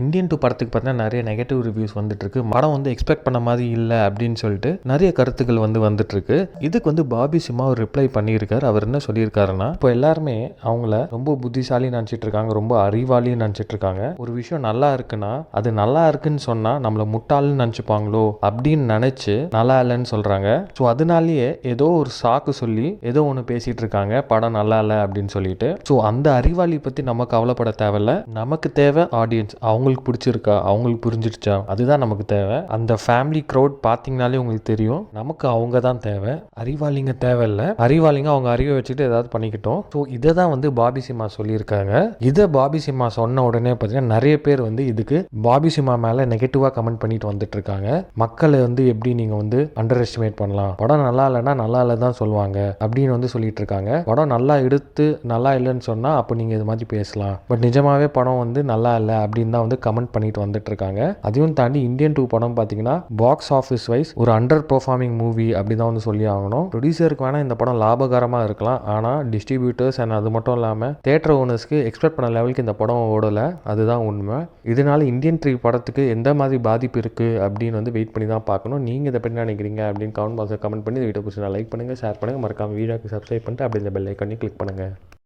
Indian 2 படத்துக்கு பார்த்தீங்கன்னா நிறைய நெகட்டிவ் ரிவ்யூஸ் வந்துட்டுருக்கு. படம் வந்து எக்ஸ்பெக்ட் பண்ண மாதிரி இல்லை அப்படின்னு சொல்லிட்டு நிறைய கருத்துக்கள் வந்துட்டுருக்கு. இதுக்கு பாபி சிம்மா ஒரு ரிப்ளை பண்ணியிருக்காரு. அவர் என்ன சொல்லியிருக்காருன்னா, இப்போ எல்லாருமே அவங்கள ரொம்ப புத்திசாலின்னு நினச்சிட்டு இருக்காங்க, ரொம்ப அறிவாளின்னு நினச்சிட்டு இருக்காங்க. ஒரு விஷயம் நல்லா இருக்குன்னா அது நல்லா இருக்குன்னு சொன்னால் நம்மளை முட்டாள்னு நினச்சிப்பாங்களோ அப்படின்னு நினச்சி நல்லா இல்லைன்னு சொல்கிறாங்க. ஸோ அதனாலேயே ஏதோ ஒரு சாக்கு சொல்லி ஏதோ ஒன்று பேசிகிட்டு இருக்காங்க, படம் நல்லா இல்லை அப்படின்னு சொல்லிட்டு. ஸோ அந்த அறிவாளி பற்றி நம்ம கவலைப்பட தேவையில்ல. நமக்கு தேவை ஆடியன்ஸ். அவங்களுக்கு பிடிச்சிருக்கா, அவங்களுக்கு புரிஞ்சிருச்சா, அதுதான் நமக்கு தேவை. அந்த ஃபேமிலி க்ரௌட் பார்த்தீங்கனாலே உங்களுக்கு தெரியும், நமக்கு அவங்க தான் தேவை. அறிவாளிங்க தேவையில்லை. அறிவாளிங்க அவங்க அறிவை வச்சுட்டு ஏதாவது பண்ணிக்கிட்டோம். ஸோ இதை தான் பாபி சிம்மா சொல்லியிருக்காங்க. இதை பாபி சிம்மா சொன்ன உடனே பார்த்தீங்கன்னா நிறைய பேர் இதுக்கு பாபி சிம்மா மேலே நெகட்டிவாக கமெண்ட் பண்ணிட்டு வந்துட்டு இருக்காங்க. மக்களை எப்படி நீங்கள் அண்டர் எஸ்டிமேட் பண்ணலாம், படம் நல்லா இல்லைன்னா நல்லா இல்லை தான் சொல்லுவாங்க அப்படின்னு சொல்லிட்டு இருக்காங்க. படம் நல்லா எடுத்து நல்லா இல்லைன்னு சொன்னால் அப்போ நீங்கள் இது மாதிரி பேசலாம். பட் நிஜமாவே படம் நல்லா இல்லை அப்படின்னு தான் கமெண்ட் பண்ணிட்டு வந்துட்டு இருக்காங்க. அதையும் தாண்டி இந்தியன் 2 படம் பார்த்தீங்கன்னா பாக்ஸ் ஆஃபீஸ் வைஸ் ஒரு அண்டர் பெர்ஃபார்மிங் மூவி அப்படி தான் சொல்லி ஆகணும். ப்ரொடியூசருக்கு வேணா இந்த படம் லாபகரமாக இருக்கலாம், ஆனால் டிஸ்ட்ரிபியூட்டர்ஸ் அண்ட் அது மட்டும் இல்லாமல் தியேட்டர் ஓனர்ஸ்க்கு எக்ஸ்பெக்ட் பண்ண லெவலுக்கு இந்த படம் ஓடலை. அதுதான் உண்மை. இதனால இந்தியன் 3 படத்துக்கு எந்த மாதிரி பாதிப்பு இருக்குது அப்படின்னு வெயிட் பண்ணி தான் பார்க்கணும். நீங்கள் இதை பற்றி நினைக்கிறீங்க அப்படின்னு கமெண்ட் பாக்ஸில் கமெண்ட் பண்ணி இந்த வீடியோ பிடிச்சி லைக் பண்ணுங்கள், ஷேர் பண்ணுங்கள், மறக்காம வீடியோக்கு சப்ஸ்கிரைப் பண்ணிட்டு அப்படி இந்த பெல் ஐக்கானையும் கிளிக் பண்ணுங்கள்.